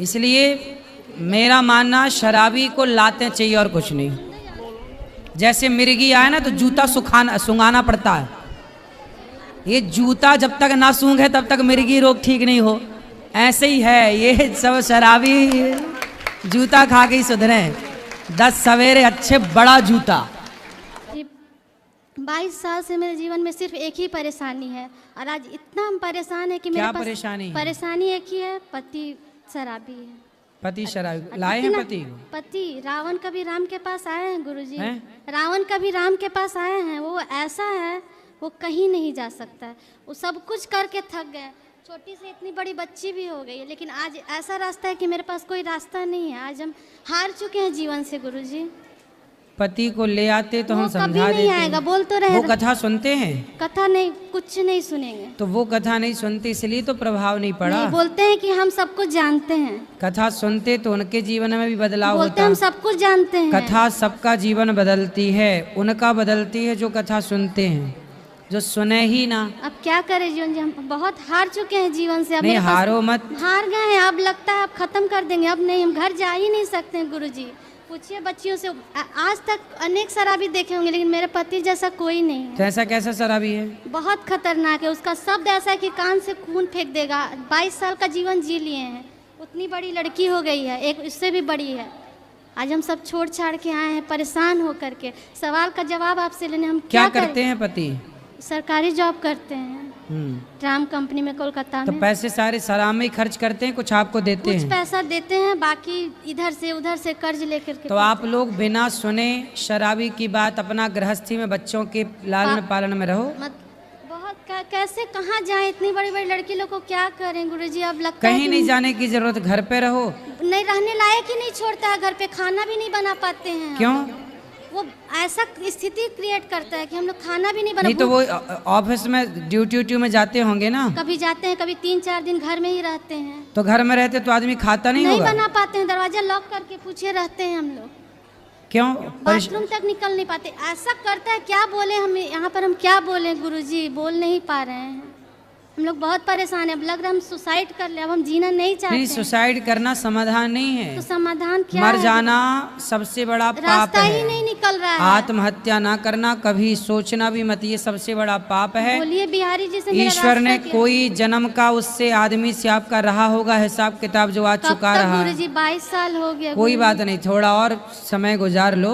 इसलिए मेरा मानना शराबी को लाते चाहिए और कुछ नहीं। जैसे मिर्गी आए ना तो जूता सुंघाना पड़ता है। ये जूता जब तक ना सूंघे तब तक मिर्गी रोग ठीक नहीं हो। ऐसे ही है ये सब शराबी जूता खा के ही सुधरे। 10 सवेरे अच्छे बड़ा जूता। 22 साल से मेरे जीवन में सिर्फ एक ही परेशानी है और आज इतना हम परेशान है कि मेरे पास परेशानी एक ही है, पति शराबी है। पति शराबी लाए हैं पति रावण कभी राम के पास आए हैं गुरुजी। रावण कभी राम के पास आए हैं। वो ऐसा है वो कहीं नहीं जा सकता है। वो सब कुछ करके थक गए। छोटी से इतनी बड़ी बच्ची भी हो गई है, लेकिन आज ऐसा रास्ता है कि मेरे पास कोई रास्ता नहीं है। आज हम हार चुके हैं जीवन से गुरुजी। पति को ले आते तो हम समझा देते। नहीं आएगा, बोल तो रहे। वो कथा सुनते हैं? कथा नहीं, कुछ नहीं सुनेंगे। तो वो कथा नहीं सुनते इसलिए तो प्रभाव नहीं पड़ा। नहीं, बोलते हैं कि हम सब कुछ जानते हैं। कथा सुनते तो उनके जीवन में भी बदलाव होता। हम सब कुछ जानते हैं। कथा सबका जीवन बदलती है, उनका बदलती है जो कथा सुनते हैं, जो सुने ही ना। अब क्या करें जीवन जी, हम बहुत हार चुके हैं जीवन से। अब नहीं हारो मत। हार गए हैं, अब लगता है अब खत्म कर देंगे। अब नहीं, हम घर जा ही नहीं सकते हैं गुरुजी। पूछिए बच्चियों से, आज तक अनेक शराबी देखे होंगे लेकिन मेरे पति जैसा कोई नहीं है। तो ऐसा कैसा शराबी है? बहुत खतरनाक है। उसका शब्द ऐसा है कि कान से खून फेंक देगा। 22 साल का जीवन जी लिए हैं। उतनी बड़ी लड़की हो गई है, एक इससे भी बड़ी है। आज हम सब छोड़ छाड़ के आए हैं परेशान होकर के। सवाल का जवाब आपसे लेने हम क्या करते हैं? पति सरकारी जॉब करते हैं, ट्राम कंपनी में कोलकाता तो में। पैसे सारे शराब में ही खर्च करते हैं, कुछ आपको देते हैं? कुछ पैसा देते हैं, बाकी इधर से उधर से कर्ज लेकर के। तो आप लोग बिना सुने शराबी की बात अपना गृहस्थी में बच्चों के लालन पालन में रहो। बहुत कैसे कहाँ जाए? इतनी बड़ी बड़ी लड़की लोग को क्या करें गुरुजी? अब लगता कहीं नहीं जाने की जरूरत, घर पे रहो। नहीं, रहने लायक ही नहीं छोड़ता है घर पे। खाना भी नहीं बना पाते हैं। क्यों? वो ऐसा स्थिति क्रिएट करता है कि हम लोग खाना भी नहीं बना। नहीं तो वो ऑफिस में ड्यूटी में जाते होंगे ना? कभी जाते हैं, कभी 3-4 दिन घर में ही रहते हैं। तो घर में रहते तो आदमी खाता नहीं होगा? बना पाते हैं, दरवाजा लॉक करके पूछे रहते हैं हम लोग। क्यों? बाथरूम तक निकल नहीं पाते। ऐसा करता है, क्या बोले हम यहाँ पर? हम क्या बोले गुरुजी? बोल नहीं पा रहे हैं। हम लोग बहुत परेशान है। अब लग रहा है हम सुसाइड कर ले। अब हम जीना नहीं चाहते। नहीं, सुसाइड करना समाधान नहीं है। तो समाधान क्या? मर जाना सबसे बड़ा पाप है। रास्ता ही नहीं निकल रहा है। आत्महत्या ना करना, कभी सोचना भी मत, ये सबसे बड़ा पाप है। बोलिए बिहारी जी से। ईश्वर ने कोई जन्म का उससे आदमी से आपका रहा होगा हिसाब किताब जो आज चुका रहा है। 22 साल हो गया। कोई बात नहीं, थोड़ा और समय गुजार लो,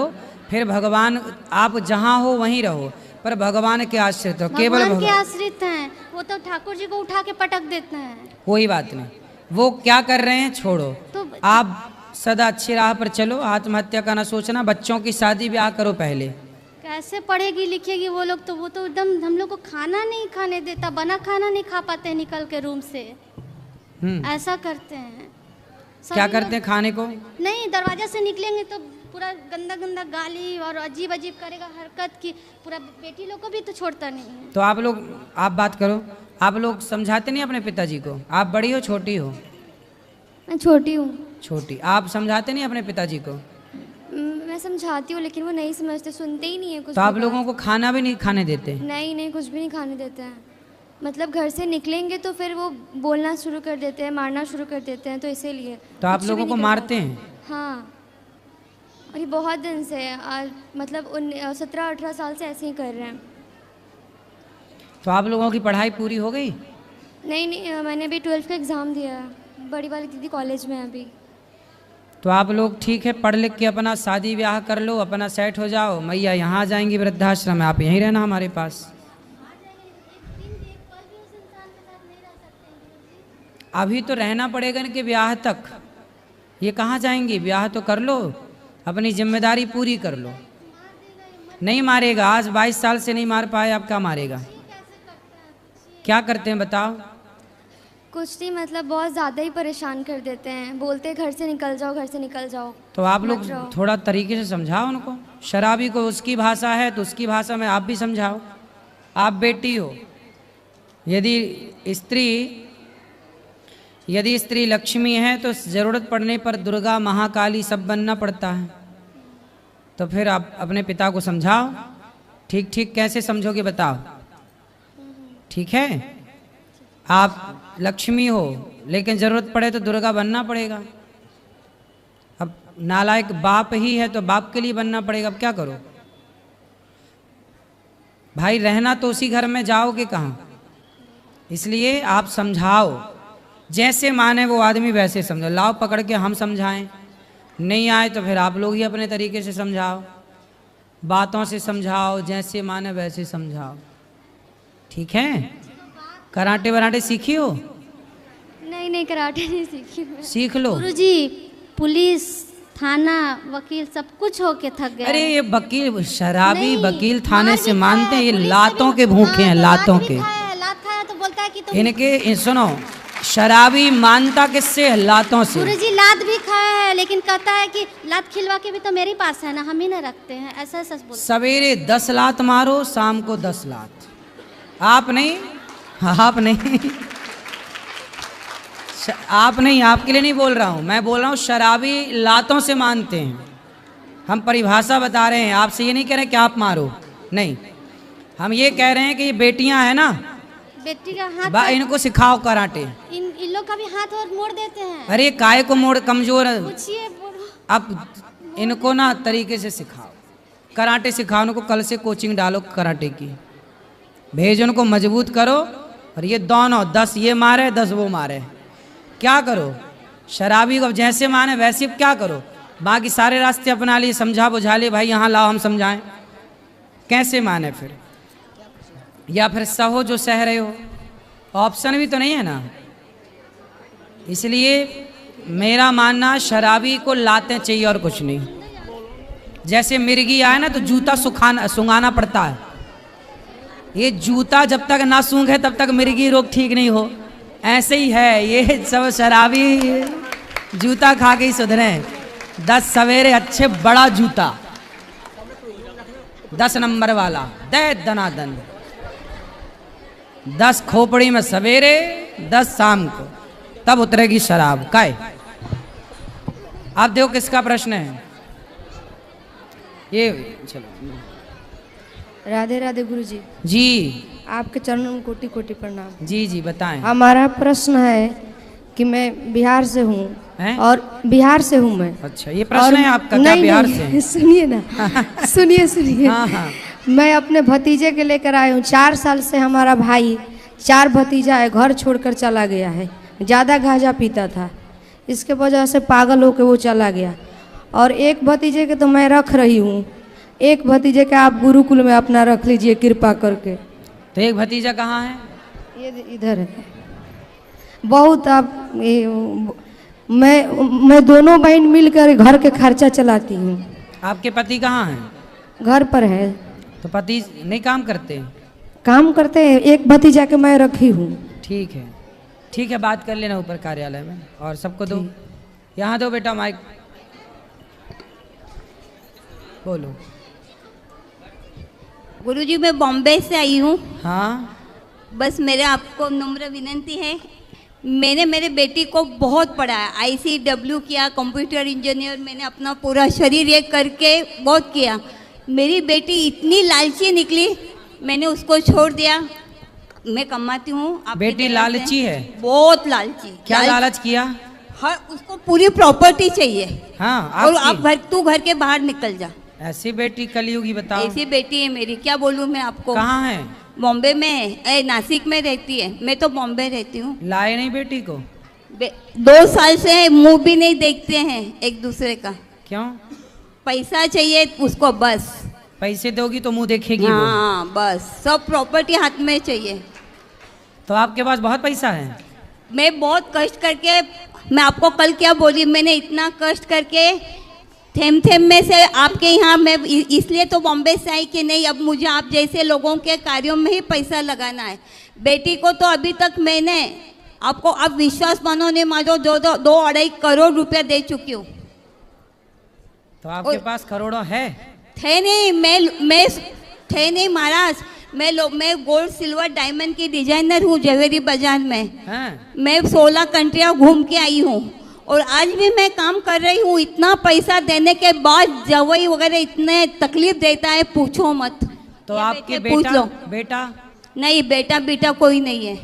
फिर भगवान, आप जहाँ हो वहीं रहो, पर भगवान के आश्रित हो। केवल भगवान के आश्रित हैं। वो तो ठाकुर जी को उठा के पटक देते हैं। कोई बात नहीं, वो क्या कर रहे हैं छोड़ो। तो आप सदा अच्छी राह पर चलो, आत्महत्या का ना सोचना। बच्चों की शादी ब्याह करो पहले। कैसे पढ़ेगी लिखेगी वो लोग? तो वो तो एकदम हम लोग को खाना नहीं खाने देता। बना खाना नहीं खा पाते निकल के रूम से। ऐसा करते हैं। क्या करते हैं? खाने को नहीं, दरवाजा से निकलेंगे तो पूरा गंदा गंदा गाली और अजीब अजीब करेगा हरकत की। पूरा बेटी लोग को भी तो छोड़ता नहीं है। तो आप लोग, आप बात करो, आप लोग समझाते नहीं अपने पिताजी को? आप बड़ी हो छोटी हो? मैं छोटी हूँ। छोटी। आप समझाते नहीं अपने पिताजी को? मैं समझाती हूँ लेकिन वो नहीं समझते, सुनते ही नहीं है कुछ। तो आप लोगों को खाना भी नहीं खाने देते? नहीं, कुछ भी नहीं खाने देते हैं। मतलब घर से निकलेंगे तो फिर वो बोलना शुरू कर देते हैं, मारना शुरू कर देते हैं, तो इसीलिए। तो आप लोगों को मारते हैं? हाँ, और ये बहुत दिन से मतलब 17-18 साल से ऐसे ही कर रहे हैं। तो आप लोगों की पढ़ाई पूरी हो गई? नहीं, मैंने अभी 12th का एग्ज़ाम दिया है। बड़ी वाली दीदी कॉलेज में है अभी। तो आप लोग ठीक है, पढ़ लिख के अपना शादी ब्याह कर लो, अपना सेट हो जाओ। मैया यहाँ जाएंगी वृद्धाश्रम में, आप यहीं रहना हमारे पास। अभी तो रहना पड़ेगा इनके ब्याह तक। ये कहाँ जाएंगी? ब्याह तो कर लो, अपनी जिम्मेदारी पूरी कर लो। नहीं मारेगा, आज 22 साल से नहीं मार पाए, अब क्या मारेगा? क्या करते हैं बताओ? कुछ नहीं, मतलब बहुत ज़्यादा ही परेशान कर देते हैं। बोलते घर से निकल जाओ, घर से निकल जाओ। तो आप लोग थोड़ा तरीके से समझाओ उनको। शराबी को उसकी भाषा है तो उसकी भाषा में आप भी समझाओ। आप बेटी हो, यदि स्त्री लक्ष्मी है तो ज़रूरत पड़ने पर दुर्गा, महाकाली सब बनना पड़ता है। तो फिर आप अपने पिता को समझाओ। ठीक ठीक कैसे समझोगे बताओ? ठीक है, आप लक्ष्मी हो लेकिन ज़रूरत पड़े तो दुर्गा बनना पड़ेगा। अब नालायक बाप ही है तो बाप के लिए बनना पड़ेगा, अब क्या करो भाई, रहना तो उसी घर में, जाओगे कहाँ? इसलिए आप समझाओ, जैसे माने वो आदमी वैसे समझो। लाओ पकड़ के हम समझाएं, नहीं आए तो फिर आप लोग ही अपने तरीके से समझाओ, बातों से समझाओ, जैसे माने वैसे समझाओ, ठीक है? कराटे वराटे सीखी हो? नहीं कराटे नहीं सीखी मैं। सीख लो। गुरुजी पुलिस थाना वकील सब कुछ होके थक गए। अरे ये वकील शराबी नहीं, वकील थाने मार से भी मानते हैं, खाया, ये पुलिस से लातों भी- के भूखे हैं, हाँ, तो लातों लात भी के। खाया, लात खाया तो बोलता है कि तुम इनके सुनो, शराबी मानता किससे है? लातों से। गुरुजी लात भी खाया है, लेकिन कहता है कि लात खिलवा के भी तो मेरे पास है ना, हम ही ना रखते हैं, ऐसा सच बोलता सवेरे 10 लात मारो, शाम को 10 लात। आप नहीं, आप नहीं, आप नहीं, आपके लिए नहीं बोल रहा हूं, मैं बोल रहा हूं शराबी लातों से मानते हैं। हम परिभाषा बता रहे हैं, आपसे ये नहीं कह रहे कि आप मारो, नहीं, हम ये कह रहे हैं कि ये बेटियां हैं ना, बेटी का हाथ इनको सिखाओ कराटे। इन लोग का भी हाथ और मोड़ देते हैं। अरे काय को मोड़, कमजोर है। पूछिए अब इनको ना तरीके से सिखाओ, कराटे सिखाओ उनको, कल से कोचिंग डालो कराटे की, भेज उनको, मजबूत करो। और ये दोनों 10 ये मारे 10 वो मारे, क्या करो? शराबी को जैसे माने वैसे क्या करो? बाकी सारे रास्ते अपना लिए, समझा बुझा लिए, भाई यहाँ लाओ हम समझाएं, कैसे माने फिर? या फिर सहो जो सह रहे हो, ऑप्शन भी तो नहीं है ना। इसलिए मेरा मानना शराबी को लाते चाहिए और कुछ नहीं। जैसे मिर्गी आए ना तो जूता सुंघाना पड़ता है, ये जूता जब तक ना सूंघे तब तक मिर्गी रोग ठीक नहीं हो, ऐसे ही है ये सब शराबी जूता खा के ही सुधरे। 10 सवेरे अच्छे बड़ा जूता 10 नंबर वाला दे दनादन, 10 खोपड़ी में सवेरे 10 शाम को, तब उतरेगी शराब। काय आप देखो किसका प्रश्न है ये? चलो। राधे राधे गुरुजी। जी आपके चरणों में कोटि कोटि प्रणाम। जी जी बताएं। हमारा प्रश्न है कि मैं बिहार से हूँ हैं? और बिहार से हूँ मैं। अच्छा ये प्रश्न है आपका? क्या नहीं, बिहार नहीं, से? सुनिए ना, सुनिए हाँ हाँ। मैं अपने भतीजे के लेकर आई हूँ। 4 साल से हमारा भाई, 4 भतीजा है, घर छोड़कर चला गया है। ज़्यादा गांजा पीता था, इसके वजह से पागल होकर वो चला गया। और एक भतीजे के तो मैं रख रही हूँ, एक भतीजे के आप गुरुकुल में अपना रख लीजिए कृपा करके। तो एक भतीजा कहाँ है? ये इधर है। बहुत आप मैं दोनों बहन मिलकर घर के खर्चा चलाती हूँ। आपके पति कहाँ हैं? घर पर है। तो पति नहीं काम करते? काम करते हैं, एक भतीजा के मैं रखी हूँ। ठीक है, ठीक है, बात कर लेना ऊपर कार्यालय में। और सबको दो, यहाँ दो बेटा माइक, बोलो। गुरुजी मैं बॉम्बे से आई हूँ। हाँ बस मेरे आपको नम्र विनंती है, मैंने मेरे बेटी को बहुत पढ़ाया, ICW किया, कंप्यूटर इंजीनियर, मैंने अपना पूरा शरीर ये करके बहुत किया। मेरी बेटी इतनी लालची निकली, मैंने उसको छोड़ दिया। मैं कमाती हूँ। बेटी लालची है? बहुत लालची। क्या लालच किया? हर उसको पूरी प्रॉपर्टी चाहिए। हाँ और आप तू घर के बाहर निकल जा। ऐसी बेटी कलयुगी बताओ। ऐसी बेटी है मेरी, क्या बोलूँ मैं आपको। कहाँ है? बॉम्बे में, नासिक में रहती है। मैं तो बॉम्बे रहती हूँ। लाए नहीं बेटी को? 2 साल से मुंह भी नहीं देखते हैं एक दूसरे का। क्यों? पैसा चाहिए उसको बस। पैसे दोगी तो मुंह देखेगी हाँ वो। बस सब प्रॉपर्टी हाथ में चाहिए। तो आपके पास बहुत पैसा है? मैं बहुत कष्ट करके, मैं आपको कल क्या बोली, मैंने इतना कष्ट करके थेम थेम में से आपके यहाँ, मैं इसलिए तो बॉम्बे से आई कि नहीं अब मुझे आप जैसे लोगों के कार्यों में ही पैसा लगाना है। बेटी को तो अभी तक मैंने आपको, आप विश्वास मानो नहीं मानो, 2-2.5 करोड़ रुपया दे चुकी हूँ। तो आपके पास करोड़ों है? थे नहीं, मैं थे नहीं महाराज। मैं गोल्ड सिल्वर डायमंड की डिजाइनर हूँ ज्वेलरी बाजार में। हाँ? मैं 16 कंट्रियाँ घूम के आई हूँ और आज भी मैं काम कर रही हूँ। इतना पैसा देने के बाद जवाई वगैरह इतने तकलीफ देता है, पूछो मत। तो आपके पूछ लो। बेटा? नहीं, बेटा कोई नहीं है।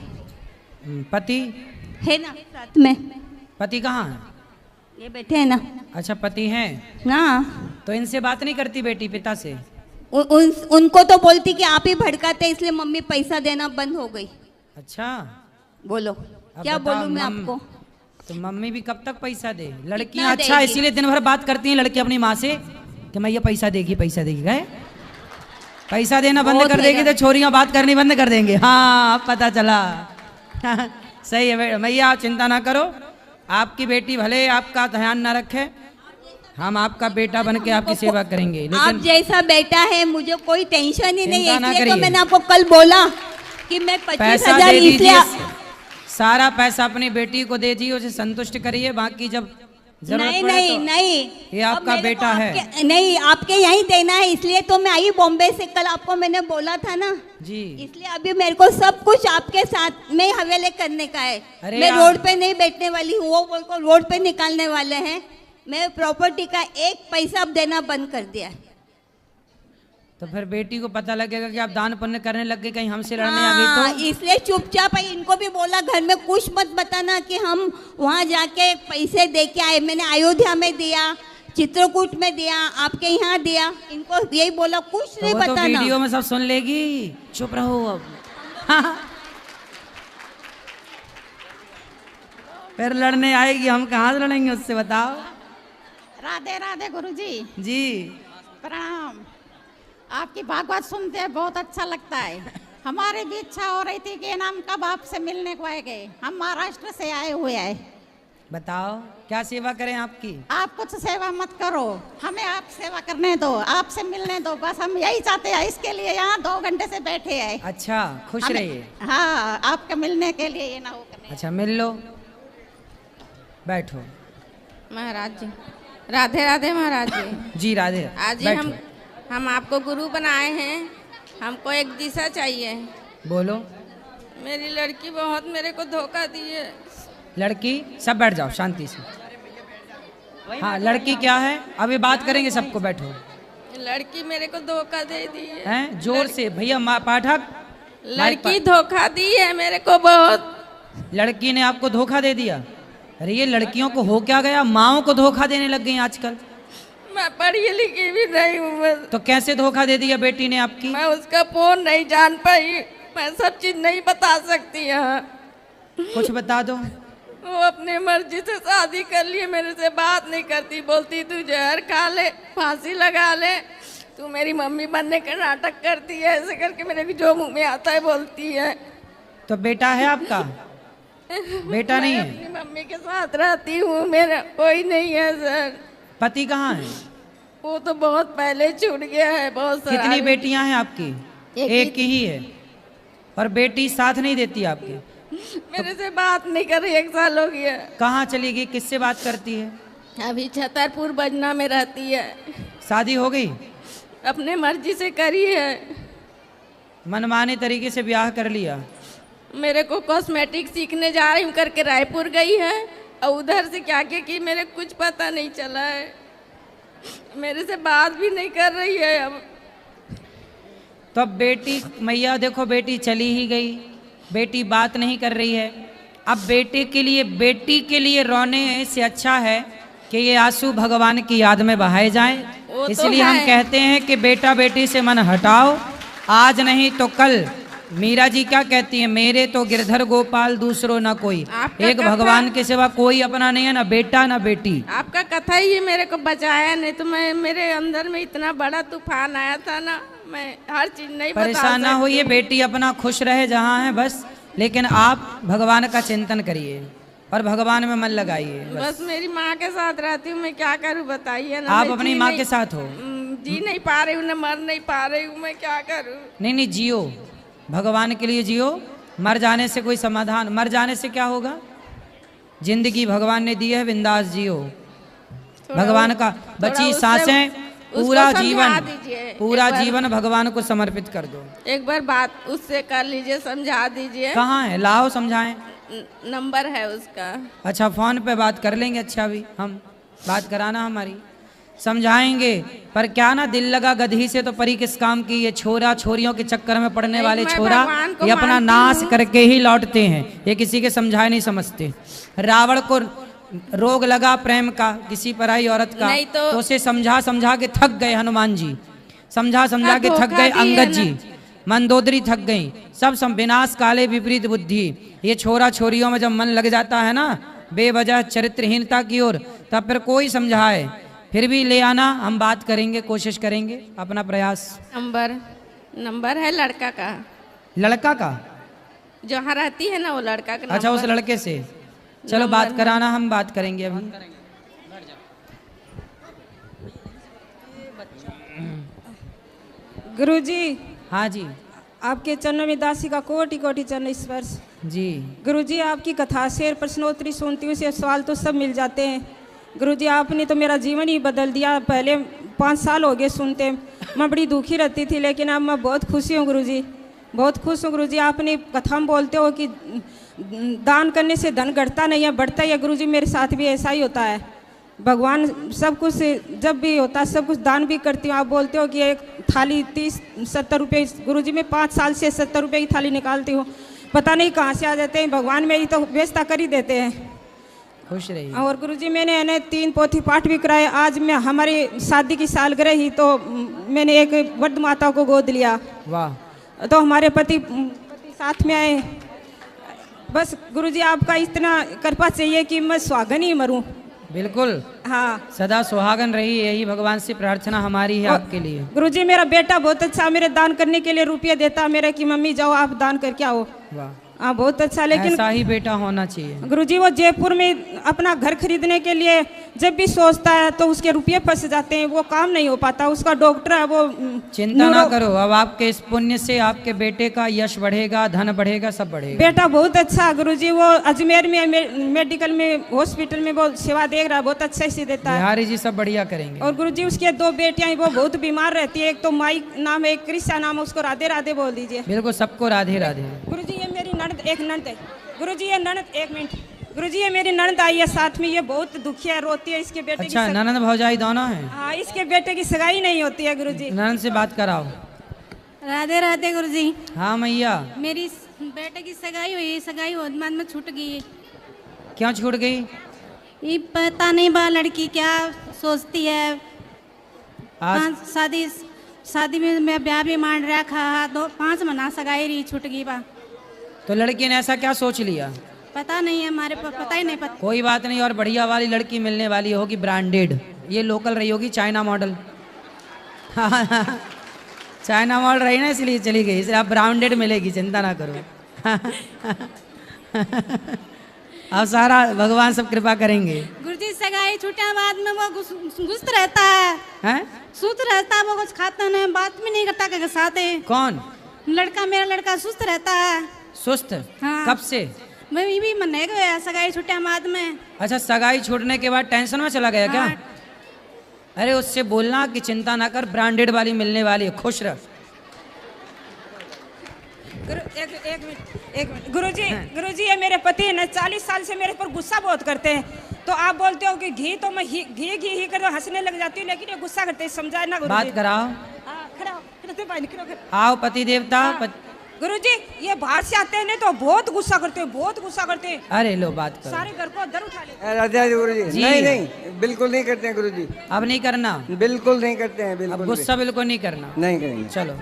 पति है ना साथ में? पति कहाँ है? ये बैठे है ना। अच्छा, पति हैं? हाँ। तो इनसे बात नहीं करती बेटी पिता से? उनको तो बोलती कि आप ही भड़काते, इसलिए मम्मी पैसा देना बंद हो गई। अच्छा, बोलो क्या बताओ, बोलूं मैं आपको। तो मम्मी भी कब तक पैसा दे? लड़कियां कितना अच्छा देगी? इसीलिए दिन भर बात करती हैं लड़की अपनी माँ से कि मैं ये पैसा देगी गए पैसा देना बंद बहुत कर देगी देगा। तो छोरियां बात करनी बंद कर देंगे। हाँ, अब पता चला। सही है भैया, आप चिंता ना करो, आपकी बेटी भले आपका ध्यान ना रखे, हम आपका बेटा बन के आपकी सेवा करेंगे। आप लेकिन जैसा बेटा है मुझे कोई टेंशन ही नहीं है, चिंता ना इसलिए तो करिए। मैंने आपको कल बोला कि मैं पैसा 25,000 दे इसलिए दीजिए, सारा पैसा अपनी बेटी को दे दीजिए, उसे संतुष्ट करिए, बाकी जब जरूरत नहीं पड़े नहीं तो नहीं, ये अब आपका मेरे को बेटा है। नहीं, आपके यहीं देना है, इसलिए तो मैं आई बॉम्बे से, कल आपको मैंने बोला था ना जी। इसलिए अभी मेरे को सब कुछ आपके साथ में हवेले करने का है। अरे मैं यार। रोड पे नहीं बैठने वाली हूँ, वो को रोड पे निकालने वाले हैं। मैं प्रॉपर्टी का एक पैसा अब देना बंद कर दिया है। तो फिर बेटी को पता लगेगा कि आप दान पुण्य करने लग गए, कहीं हमसे लड़ने आ हाँ, गई तो। इसलिए चुपचाप है। इनको भी बोला घर में कुछ मत बताना कि हम वहाँ जाके पैसे दे के आए। मैंने अयोध्या में दिया, चित्रकूट में दिया, आपके यहाँ दिया, इनको यही बोला, कुछ तो नहीं वो तो बताना। वीडियो में सब सुन लेगी, चुप रहो अब। फिर लड़ने आएगी, हम कहाँ से लड़ेंगे उससे, बताओ। राधे राधे गुरुजी, जी, प्रणाम। आपकी भागवत सुनते हैं बहुत अच्छा लगता है। हमारी भी इच्छा हो रही थी कि नाम कब आपसे मिलने को आएंगे। हम महाराष्ट्र से आए हुए हैं। बताओ क्या सेवा करें आपकी? आप कुछ सेवा मत करो, हमें आप सेवा करने दो, आपसे मिलने दो, बस हम यही चाहते हैं। इसके लिए यहाँ 2 घंटे से बैठे हैं। अच्छा, खुश हमें- रहिए। हाँ, आपके मिलने के लिए ये ना हो करने। अच्छा, मिल लो, बैठो। महाराज जी, राधे राधे महाराज जी। जी राधे, आज ही बैठो। हम आपको गुरु बनाए हैं, हमको एक दिशा चाहिए। बोलो। मेरी लड़की बहुत मेरे को धोखा दी है। लड़की, सब बैठ जाओ शांति से। हाँ, लड़की क्या है, अभी बात करेंगे सबको, बैठो। लड़की मेरे को धोखा दे दी है। हैं, जोर से भैया, पाठक। लड़की धोखा दी है मेरे को बहुत। लड़की ने आपको धोखा दे दिया? अरे ये लड़कियों को हो क्या गया, माओ को धोखा देने लग गई आजकल। मैं पढ़ी लिखी भी नहीं हूँ बस। तो कैसे धोखा दे दिया बेटी ने आपकी? मैं उसका फोन नहीं जान पाई, मैं सब चीज नहीं बता सकती यहाँ। कुछ बता दो। वो अपने मर्जी से शादी कर लिए, मेरे से बात नहीं करती, बोलती तू जहर खा ले, फांसी लगा ले, तू मेरी मम्मी बनने का नाटक करती है, ऐसे करके मेरे को जो मुंह में आता है बोलती है। तो बेटा है आपका? बेटा नहीं मैं है? अपनी मम्मी के साथ रहती हूँ, मेरा कोई नहीं है सर। पति कहाँ है? वो तो बहुत पहले छूट गया है। बहुत सारा। कितनी बेटियां हैं आपकी? एक ही है। और बेटी साथ नहीं देती आपकी? मेरे से बात नहीं कर रही, 1 साल हो गया। कहाँ चली गई, किससे बात करती है? अभी छतरपुर बजना में रहती है। शादी हो गई? अपने मर्जी से करी है। मनमाने तरीके से ब्याह कर लिया? मेरे को कॉस्मेटिक सीखने जा रही हूँ करके रायपुर गई है, और उधर से क्या क्या की मेरे कुछ पता नहीं चला है। मेरे से बात भी नहीं कर रही है अब। तो अब बेटी, मैया देखो, बेटी चली ही गई, बेटी बात नहीं कर रही है। अब बेटी के लिए रोने से अच्छा है कि ये आंसू भगवान की याद में बहाए जाएं। वो तो इसलिए हम है। कहते हैं कि बेटा बेटी से मन हटाओ, आज नहीं तो कल। मीरा जी क्या कहती है, मेरे तो गिरधर गोपाल दूसरो ना कोई। आपका एक कथा- भगवान के सिवा कोई अपना नहीं है, ना बेटा ना बेटी। आपका कथा ही मेरे को बचाया, नहीं तो मैं, मेरे अंदर में इतना बड़ा तूफान आया था ना, मैं हर चीज नहीं बता परेशान ना सकती। होइए, बेटी अपना खुश रहे जहाँ है बस, लेकिन आप भगवान का चिंतन करिए और भगवान में मन लगाइए बस। बस मेरी माँ के साथ रहती हूँ, मैं क्या करूँ बताइए ना। आप मैं अपनी जी माँ नहीं- के साथ हो? जी नहीं पा रही हूँ, ना मर नहीं पा रही हूँ, मैं क्या करूँ। नहीं, जियो, भगवान के लिए जियो। मर जाने से कोई समाधान, मर जाने से क्या होगा? जिंदगी भगवान ने दी है, बिंदास जियो। भगवान का बची उससे- सांसें, उसको पूरा समझा जीवन, दीजिए। पूरा एक बार- जीवन भगवान को समर्पित कर दो। एक बार बात उससे कर लीजिए, समझा दीजिए। कहाँ है, लाओ समझाएं। नंबर है उसका। अच्छा, फोन पे बात कर लेंगे। अच्छा, भी हम बात कराना हमारी, समझाएंगे। पर क्या ना, दिल लगा गधी से तो परी किस काम की। ये छोरा छोरियों के चक्कर में पड़ने नहीं, वाले मैं छोरा भगवान को ये अपना मानती नाश हूँ। करके ही लौटते हैं। ये किसी के समझाए नहीं समझते। रोग लगा प्रेम का किसी पराई औरत का, नहीं तो उसे समझा समझा के थक गए हनुमान जी, समझा समझा के थक गए अंगद जी, मंदोदरी थक गई, सब विनाश काले विपरीत बुद्धि। ये छोरा छोरियों में जब मन लग जाता है ना बेवजह चरित्रहीनता की ओर, तब फिर कोई समझाए फिर भी ले आना, हम बात करेंगे, कोशिश करेंगे, अपना प्रयास। नंबर है लड़का का, लड़का का जो यहाँ रहती है ना वो लड़का का। अच्छा, उस लड़के से चलो बात कराना, हम बात करेंगे अभी। गुरुजी। हाँ जी। आपके चरणों में दासी का कोटि कोटि चरण स्पर्श। जी गुरुजी, आपकी कथा शेर प्रश्नोत्तरी सुनती हूँ, से सवाल तो सब मिल जाते हैं। गुरुजी, आपने तो मेरा जीवन ही बदल दिया। पहले 5 साल हो गए सुनते, मैं बड़ी दुखी रहती थी, लेकिन अब मैं बहुत खुशी हूँ गुरुजी, बहुत खुश हूँ गुरुजी। आपने कथा में बोलते हो कि दान करने से धन घटता नहीं है, बढ़ता ही है। गुरुजी, मेरे साथ भी ऐसा ही होता है। भगवान सब कुछ जब भी होता है सब कुछ दान भी करती हूँ। आप बोलते हो कि एक थाली 30-70 रुपये, गुरुजी मैं 5 साल से 70 रुपये की थाली निकालती हूँ, पता नहीं कहाँ से आ जाते हैं। भगवान मेरी तो व्यवस्था कर ही देते हैं। खुश रहिए। और गुरुजी, मैंने इन्हें 3 पोथी पाठ भी कराए। आज मैं हमारी शादी की सालगिरह ही तो मैंने एक वृद्ध माता को गोद लिया। वाह। तो हमारे पति साथ में आए। बस गुरुजी, आपका इतना कृपा चाहिए कि मैं सुहागन ही मरूं। बिल्कुल, हाँ, सदा सुहागन रही, यही भगवान से प्रार्थना हमारी है आपके लिए। गुरुजी, मेरा बेटा बहुत अच्छा मेरे दान करने के लिए रुपये देता मेरे कि मम्मी जाओ आप दान करके आओ। वाह, हाँ, बहुत अच्छा। लेकिन ऐसा ही बेटा होना चाहिए। गुरुजी, वो जयपुर में अपना घर खरीदने के लिए जब भी सोचता है तो उसके रुपये फंस जाते हैं, वो काम नहीं हो पाता। उसका डॉक्टर है वो। चिंता ना करो, अब आपके इस पुण्य से आपके बेटे का यश बढ़ेगा, धन बढ़ेगा, सब बढ़ेगा। बेटा बहुत अच्छा गुरुजी, वो अजमेर में मेडिकल में हॉस्पिटल में वो सेवा दे रहा है, बहुत अच्छा से देता है। बिहारी जी सब बढ़िया करेंगे। और गुरुजी, उसके 2 बेटियां हैं, वो बहुत बीमार रहती है। एक तो माई नाम है, एक कृष्णा नाम है, उसको राधे राधे बोल दीजिए। बिल्कुल, सबको राधे राधे। गुरुजी, ये मेरी ननद, एक ननद है गुरुजी, ये ननद, एक मिनट गुरुजी, ये मेरी ननद आई है साथ में, ये बहुत दुखी है, रोती है। इसके बेटे अच्छा, की ननद भौजाई दोनों हैं? हाँ, इसके बेटे की सगाई नहीं होती है गुरुजी। ननद से बात कराओ। राधे राधे गुरुजी। हाँ मैया। मेरी बेटे की सगाई हुई, सगाई होने बाद में छूट गई। क्यों छूट गई? ये पता नहीं बा लड़की क्या सोचती है। आज शादी में मैं ब्याह भी मान रखा, 5 महीना सगाई रही, छूट गई बा। तो लड़की ने ऐसा क्या सोच लिया? पता नहीं है, हमारे पास पता ही नहीं। पता कोई बात नहीं, और बढ़िया वाली लड़की मिलने वाली होगी, ब्रांडेड। ये लोकल रही होगी, चाइना मॉडल। चाइना मॉडल रही ना, इसलिए चली गई, इसलिए आप ब्रांडेड मिलेगी, चिंता ना करो। अब सारा भगवान सब कृपा करेंगे। गुरुजी, सगाई छूटे बाद में वो सुस्त रहता है, हैं? सुस्त रहता है, वो कुछ खाता नहीं, बात भी नहीं करता के साथ। कौन लड़का? मेरा लड़का सुस्त रहता है। सुस्त? हाँ। कब से? मैं भी मन है गया सगाई छूटे बाद में। अच्छा, सगाई छूटने के बाद टेंशन में चला गया क्या? हाँ। अरे उससे बोलना कि चिंता ना कर, ब्रांडेड वाली मिलने वाली है, खुश रह। एक मिनट गुरुजी, ये मेरे पति है 40 साल से मेरे पर गुस्सा बहुत करते हैं। तो आप बोलते हो कि घी, तो मैं घी कर हंसने लग जाती हूँ, लेकिन ये गुस्सा करते हैं, समझाए ना गुरुजी। बात कराओ। खड़ा आओ पति देवता। गुरुजी, ये बाहर से आते हैं ना तो बहुत गुस्सा करते हैं, बहुत गुस्सा करते हैं। अरे लो, बात करो। सारे घर को दर उठा लेते। राधे गुरुजी। जी। नहीं, बिल्कुल नहीं करते हैं गुरुजी, अब नहीं करना, बिल्कुल नहीं करते हैं, अब बिल्कुल गुस्सा बिल्कुल नहीं करना। नहीं करेंगे। चलो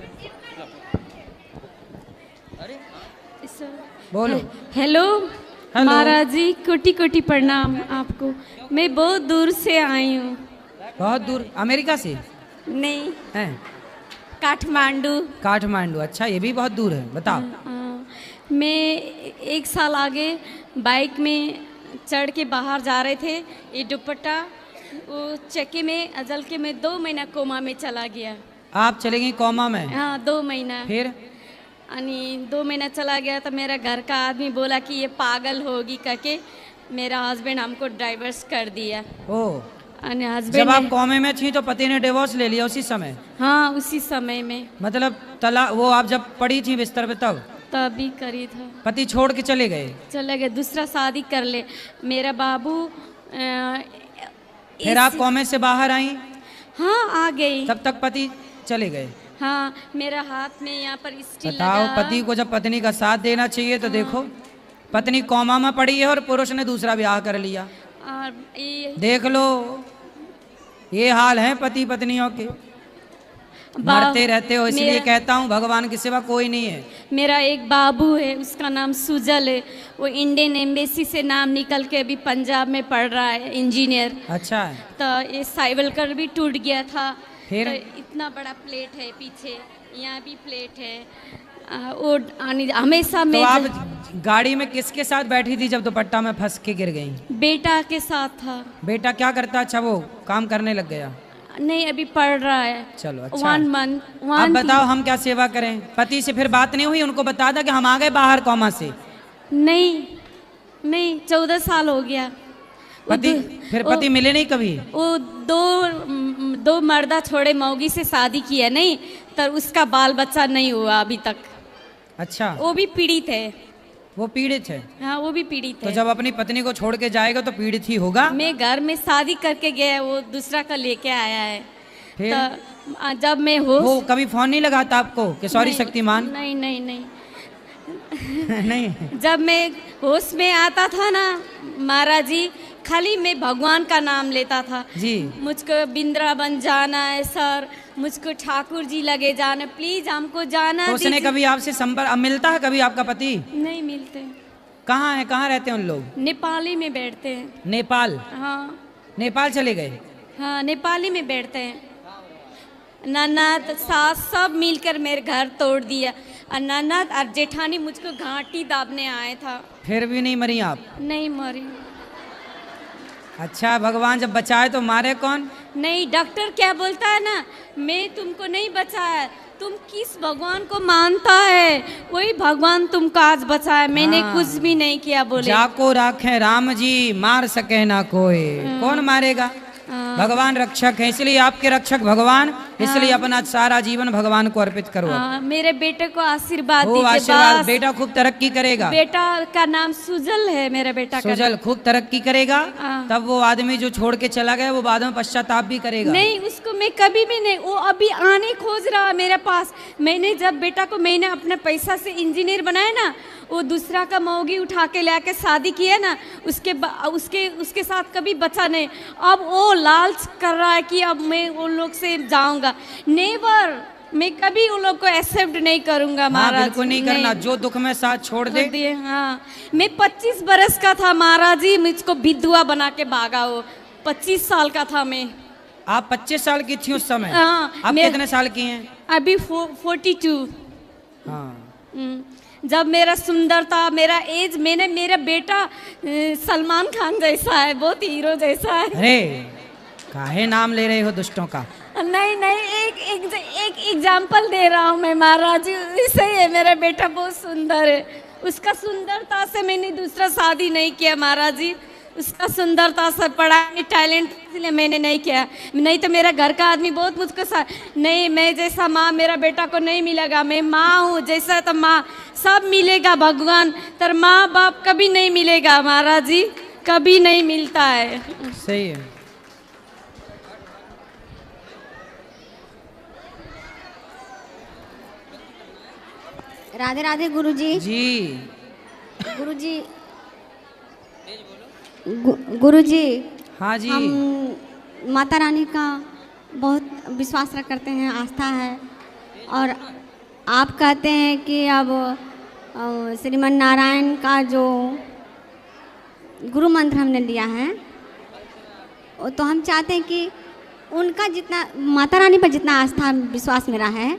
बोलो। Hello hello. महाराज जी, कोटि कोटि प्रणाम आपको। मैं बहुत दूर से आई हूँ। बहुत दूर? अमेरिका से? नहीं, हैं? काठमांडू। काठमांडू? अच्छा, ये भी बहुत दूर है, बताओ। मैं 1 साल आगे बाइक में चढ़ के बाहर जा रहे थे, ये दुपट्टा वो चक्के में अजल के में 2 महीना कोमा में चला गया। आप चले गई कोमा में? हाँ, 2 महीना। फिर? 2 महीना चला गया तो मेरा घर का आदमी बोला कि ये पागल होगी करके मेरा हस्बैंड हमको डाइवर्स कर दिया। ओ, हस्बैंड जब आप कोमे में थी तो पति ने डिवोर्स ले लिया उसी समय? हाँ, उसी समय में। मतलब वो आप जब पड़ी थी बिस्तर पे तभी करी था। पति छोड़ के चले गए? दूसरा शादी कर ले मेरा बाबू। फिर आप कोमे से बाहर आई? हाँ, आ गई। तब तक पति चले गए? हाँ, मेरा हाथ में यहाँ पर स्टील बताओ, लगा। पति को जब पत्नी का साथ देना चाहिए तो देखो, पत्नी कोमा में पड़ी है और पुरुष ने दूसरा ब्याह कर लिया। और ये देख लो, ये हाल है पति पत्नियों के, मरते रहते हो। इसलिए कहता हूँ भगवान के सिवा कोई नहीं है। मेरा एक बाबू है, उसका नाम सुजल है, वो इंडियन एम्बेसी से नाम निकल के अभी पंजाब में पढ़ रहा है, इंजीनियर। अच्छा है। तो ये साइवलकर भी टूट गया था। फिर तो इतना बड़ा प्लेट है पीछे, यहाँ भी प्लेट है। वो हमेशा तो मैं आप गाड़ी में किसके साथ बैठी थी जब दुपट्टा में फंस के गिर गई? बेटा के साथ था। बेटा क्या करता? अच्छा, वो काम करने लग गया? नहीं, अभी पढ़ रहा है। चलो अच्छा। 1 मंथ। अब बताओ हम क्या सेवा करें? पति से फिर बात नहीं हुई? उनको बता था कि हम आ गए बाहर कौमा से? नहीं 14 साल हो गया। पति फिर पति मिले नहीं कभी? वो दो मर्दा छोड़े मौगी से शादी किया नहीं, तो उसका बाल बच्चा नहीं हुआ अभी तक। अच्छा। वो भी पीड़ित है। वो पीड़ित है? हाँ, वो भी पीड़ित तो है। जब अपनी पत्नी को छोड़ के जाएगा तो पीड़ित ही होगा। मैं घर में शादी करके गया, वो दूसरा का लेके आया है। फिर तो जब मैं वो कभी फोन नहीं लगाता आपको कि सॉरी शक्तिमान? नहीं नहीं। जब मैं होश में आता था ना महाराज जी, खाली मैं भगवान का नाम लेता था जी। मुझको वृंदावन जाना है सर, मुझको ठाकुर जी लगे जाना, प्लीज हमको जाना। तो उसने कभी आपसे संपर्क, अब मिलता है कभी आपका पति? नहीं मिलते। कहाँ है? कहाँ रहते हैं उन लोग? नेपाली में बैठते हैं। नेपाल? हाँ। नेपाल चले गए? हाँ, नेपाली में बैठते हैं। ननद सास सब मिलकर मेरे घर तोड़ दिया, और ननद और जेठानी मुझको घाटी दाबने आए था। फिर भी नहीं मरी आप? नहीं मरी। अच्छा, भगवान जब बचाए तो मारे कौन? नहीं, डॉक्टर क्या बोलता है ना, मैं तुमको नहीं बचाया, तुम किस भगवान को मानता है वही भगवान तुमको आज बचाया, मैंने कुछ भी नहीं किया। बोले जाको राखे राम जी, मार सके ना कोई। कौन मारेगा? भगवान रक्षक है, इसलिए आपके रक्षक भगवान, इसलिए अपना सारा जीवन भगवान को अर्पित करो। मेरे बेटे को आशीर्वाद दीजिए। आशीर्वाद, बेटा खूब तरक्की करेगा। बेटा का नाम सुजल है, मेरा बेटा का सुजल खूब तरक्की करेगा। तब वो आदमी जो छोड़ के चला गया वो बाद में पश्चाताप भी करेगा। नहीं, उसको मैं कभी भी नहीं, वो अभी आने खोज रहा है मेरे पास। मैंने जब बेटा को मैंने अपने पैसा से इंजीनियर बनाया ना, वो दूसरा का मौगी उठा के लाके शादी किया ना, उसके साथ कभी बचा नहीं। अब वो लालच कर रहा है कि अब मैं उन लोग से जाऊंगा। नेवर, मैं कभी उन लोग को एक्सेप्ट नहीं करूंगा महाराज। बिल्कुल नहीं करना, जो दुख में साथ छोड़ दे। हाँ, मैं 25 बरस का था महाराज जी, मुझको विधवा बना के भागा। वो 25 साल का था मैं। आप 25 साल की थी उस समय? हाँ। आप कितने साल की हैं? अभी 42। हाँ। जब मेरा सुंदरता, मेरा एज, मेरा बेटा सलमान खान जैसा है, बहुत हीरो जैसा है। अरे काहे नाम ले रहे हो दुष्टों का? नहीं, एक एग्जाम्पल दे रहा हूँ मैं महाराज जी, इससे है मेरा बेटा बहुत सुंदर है। उसका सुंदरता से मैंने दूसरा शादी नहीं किया महाराज जी, उसका सुंदरता से, पढ़ाई, टैलेंट, इसलिए मैंने नहीं किया। नहीं तो मेरा घर का आदमी बहुत मुझको नहीं, मैं जैसा माँ मेरा बेटा को नहीं मिलेगा। मैं माँ हूँ, जैसा तो माँ सब मिलेगा भगवान, तर माँ बाप कभी नहीं मिलेगा महाराज जी, कभी नहीं मिलता है। सही है। राधे राधे गुरुजी। जी गुरुजी, गुरुजी, हाँ जी, हम माता रानी का बहुत विश्वास करते हैं, आस्था है। और आप कहते हैं कि अब श्रीमन नारायण का जो गुरु मंत्र हमने लिया है, तो हम चाहते हैं कि उनका जितना माता रानी पर जितना आस्था विश्वास मेरा है,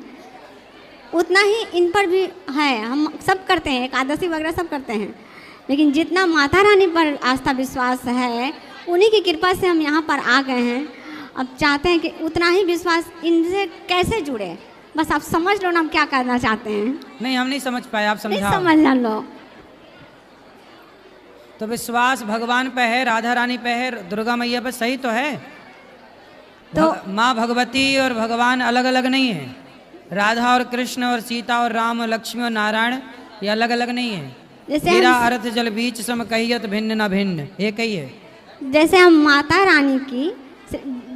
उतना ही इन पर भी है। हम सब करते हैं, एकादशी वगैरह सब करते हैं, लेकिन जितना माता रानी पर आस्था विश्वास है, उन्हीं की कृपा से हम यहाँ पर आ गए हैं। अब चाहते हैं कि उतना ही विश्वास इनसे कैसे जुड़े, बस आप समझ लो ना हम क्या करना चाहते हैं। नहीं, हम नहीं समझ पाए, आप समझाओ। नहीं समझ लो तो विश्वास भगवान पे है, राधा रानी पे है, दुर्गा मैया पे, सही तो है। तो माँ भगवती और भगवान अलग अलग नहीं है। राधा और कृष्ण और सीता और राम और लक्ष्मी और नारायण ये अलग अलग नहीं है। मेरा अर्थ जल बीच सम कहियत भिन्न न भिन्न, एक ही है। जैसे हम माता रानी की,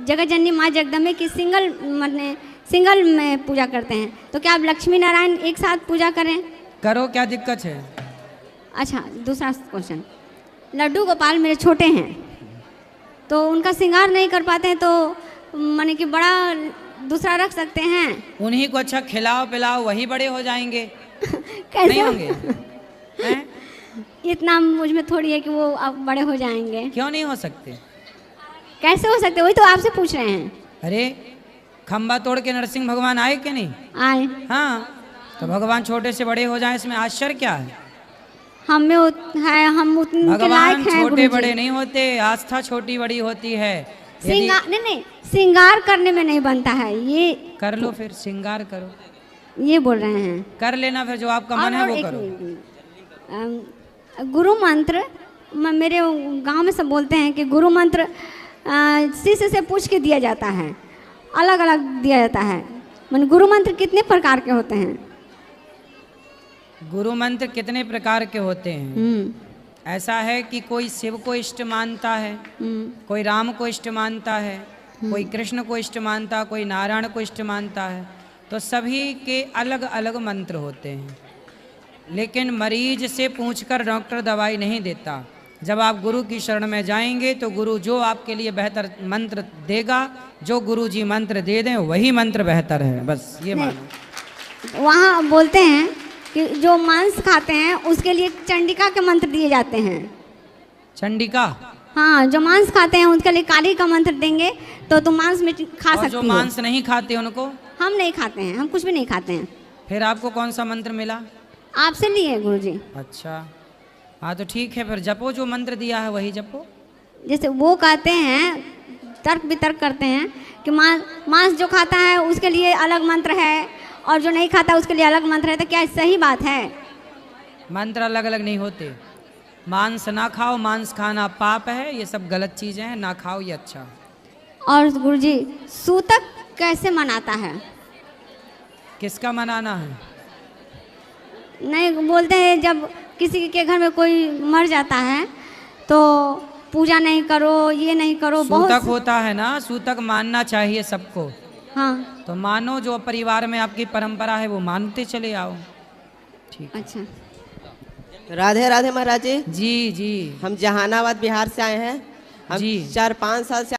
जगत जननी माँ जगदम्बे की सिंगल में पूजा करते हैं, तो क्या आप लक्ष्मी नारायण एक साथ पूजा करें? करो, क्या दिक्कत है? अच्छा, दूसरा क्वेश्चन, लड्डू गोपाल मेरे छोटे हैं, तो उनका श्रृंगार नहीं कर पाते हैं, तो माने कि बड़ा दूसरा रख सकते हैं। उन्हीं को अच्छा खिलाओ पिलाओ, वही बड़े हो जाएंगे। कैसे नहीं होंगे? हैं? इतना मुझ में थोड़ी है कि वो अब बड़े हो जाएंगे। क्यों नहीं हो सकते? कैसे हो सकते, वही तो आपसे पूछ रहे हैं। अरे खंबा तोड़ के नरसिंह भगवान आए कि नहीं आए? हाँ, तो भगवान छोटे से बड़े हो जाए, इसमें आश्चर्य क्या है? हम में है, हम उतने भगवान लायक हैं छोटे गुरुजी। बड़े नहीं होते, आस्था छोटी बड़ी होती है। श्रृंगार नहीं, श्रृंगार करने में नहीं बनता है ये। कर लो फिर, श्रृंगार करो, ये बोल रहे हैं। कर लेना फिर, जो आपका मन है वो करो। गुरु मंत्र मेरे गांव में सब बोलते हैं कि गुरु मंत्र शिष्य से पूछ के दिया जाता है, अलग अलग दिया जाता है। मन गुरु मंत्र कितने प्रकार के होते हैं? गुरु मंत्र कितने प्रकार के होते हैं? ऐसा है कि कोई शिव को इष्ट मानता है, कोई राम को इष्ट मानता है, कोई कृष्ण को इष्ट मानता, कोई नारायण को इष्ट मानता है। तो सभी के अलग अलग मंत्र होते हैं, लेकिन मरीज से पूछकर डॉक्टर दवाई नहीं देता। जब आप गुरु की शरण में जाएंगे तो गुरु जो आपके लिए बेहतर मंत्र देगा, जो गुरु जी मंत्र दे दें वही मंत्र बेहतर है, बस ये मानो। वहाँ बोलते हैं कि जो मांस खाते हैं उसके लिए चंडिका के मंत्र दिए जाते हैं। चंडिका? हाँ, जो मांस खाते हैं उसके लिए काली का मंत्र देंगे तो तुम मांस में खा सकती हो। जो मांस नहीं खाते उनको? हम नहीं खाते हैं, हम कुछ भी नहीं खाते हैं। फिर आपको कौन सा मंत्र मिला? आपसे लिए गुरुजी। अच्छा, हाँ तो ठीक है, फिर जपो, जो मंत्र दिया है वही जपो। जैसे वो कहते हैं, तर्क वितर्क करते हैं कि मांस जो खाता है उसके लिए अलग मंत्र है और जो नहीं खाता उसके लिए अलग मंत्र है, तो क्या सही बात है? मंत्र अलग अलग नहीं होते। मांस ना खाओ, मांस खाना पाप है, ये सब गलत चीज़ें हैं, ना खाओ ये अच्छा। और गुरुजी सूतक कैसे मनाता है? किसका मनाना है? नहीं, बोलते हैं जब किसी के घर में कोई मर जाता है तो पूजा नहीं करो, ये नहीं करो। सूतक होता है ना, सूतक मानना चाहिए सबको। हाँ, तो मानो, जो परिवार में आपकी परंपरा है वो मानते चले आओ। ठीक। अच्छा, राधे राधे महाराज जी। जी जी, हम जहानाबाद बिहार से आए हैं। हम जी 4-5 साल से